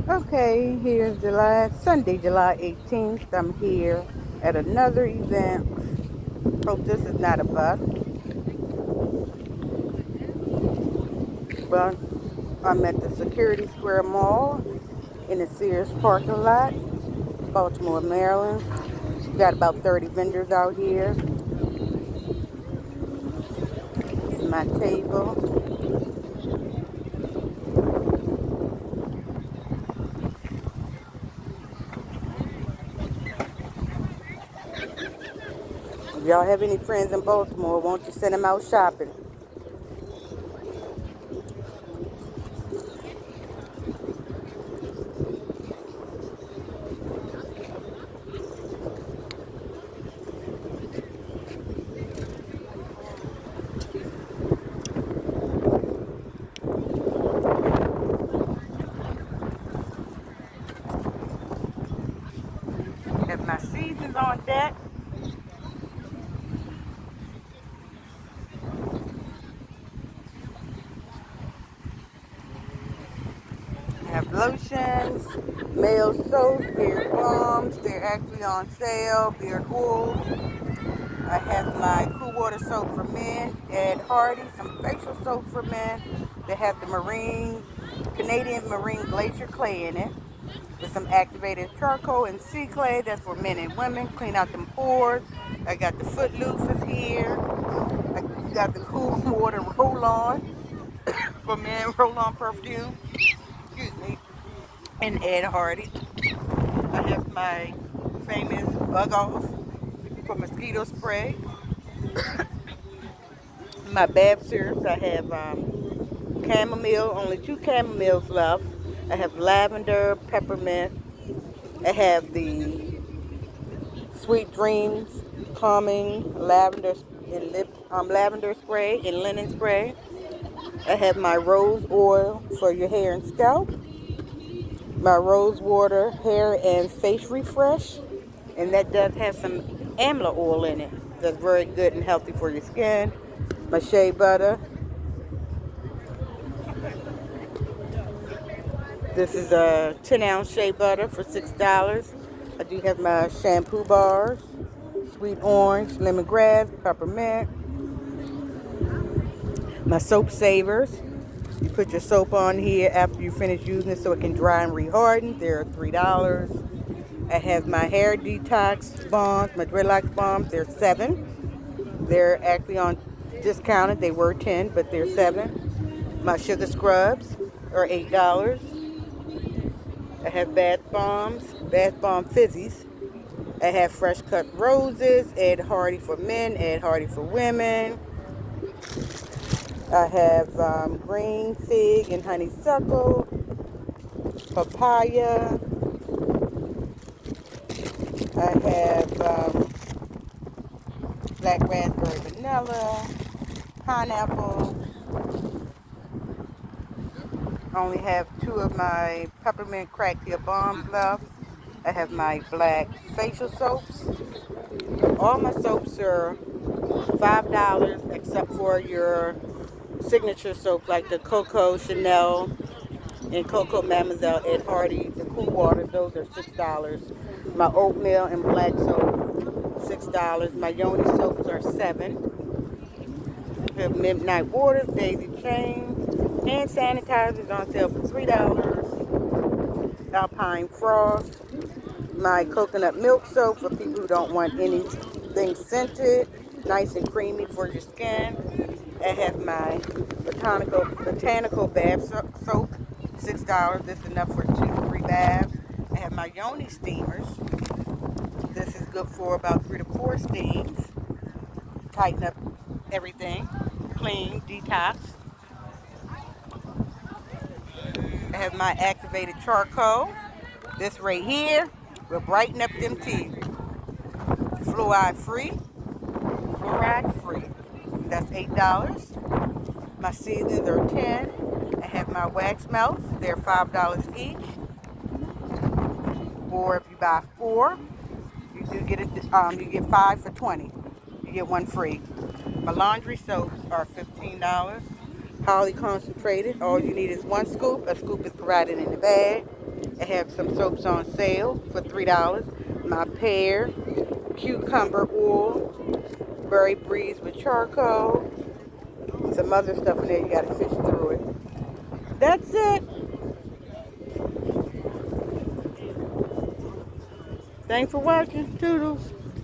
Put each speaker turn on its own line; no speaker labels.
Okay, here's Sunday, July 18th. I'm here at another event. Hope this is not a bus, but I'm at the Security Square Mall in the Sears parking lot, Baltimore, Maryland. Got about 30 vendors out here. This is my table. If y'all have any friends in Baltimore, won't you send them out shopping? Have my seasons on deck. I have lotions, male soap, beard balms. They're actually on sale. Beard oil. I have my cool water soap for men, Ed Hardy, some facial soap for men. They have the Canadian Marine Glacier Clay in it with some activated charcoal and sea clay. That's for men and women. Clean out them pores. I got the foot loofahs here. I got the cool water roll-on for men, roll-on perfume. Excuse me. And Ed Hardy. I have my famous bug off for mosquito spray. My bath syrups, I have chamomile, only two chamomiles left. I have lavender, peppermint. I have the Sweet Dreams calming lavender spray and linen spray. I have my rose oil for your hair and scalp. My rose water hair and face refresh, and that does have some amla oil in it. That's very good and healthy for your skin. My shea butter. This is a 10-ounce shea butter for $6. I do have my shampoo bars, sweet orange, lemongrass, peppermint. My soap savers. You put your soap on here after you finish using it so it can dry and reharden. They're $3. I have my hair detox bombs, my dreadlocks bombs. They're $7. They're actually on discounted. They were 10, but they're 7. My sugar scrubs are $8. I have bath bomb fizzies. I have fresh cut roses, Ed Hardy for men, Ed Hardy for women. I have green fig and honeysuckle, papaya. I have black raspberry vanilla, pineapple. I only have two of my peppermint crack peel bombs left. I have my black facial soaps. All my soaps are $5 except for your signature soap like the Coco Chanel and Coco Mademoiselle Ed Hardy. The cool water, those are $6. My oatmeal and black soap, $6. My yoni soaps are $7. I have midnight waters, daisy chain, hand sanitizers on sale for $3. Alpine frost. My coconut milk soap for people who don't want anything scented, nice and creamy for your skin. I have my botanical bath soap, $6. This is enough for 2 to 3 baths. I have my yoni steamers. This is good for about 3 to 4 steams. Tighten up everything, clean, detox. I have my activated charcoal. This right here will brighten up them teeth. Fluoride free. That's $8. My seasonings are 10. I have my wax melts. They're $5 each. Or if you buy 4, you do get you get 5 for 20. You get 1 free. My laundry soaps are $15. Highly concentrated. All you need is 1 scoop. A scoop is provided in the bag. I have some soaps on sale for $3. My pear, cucumber oil, berry breeze with charcoal, and some other stuff in there. You gotta fish through it. That's it. Thanks for watching. Toodles.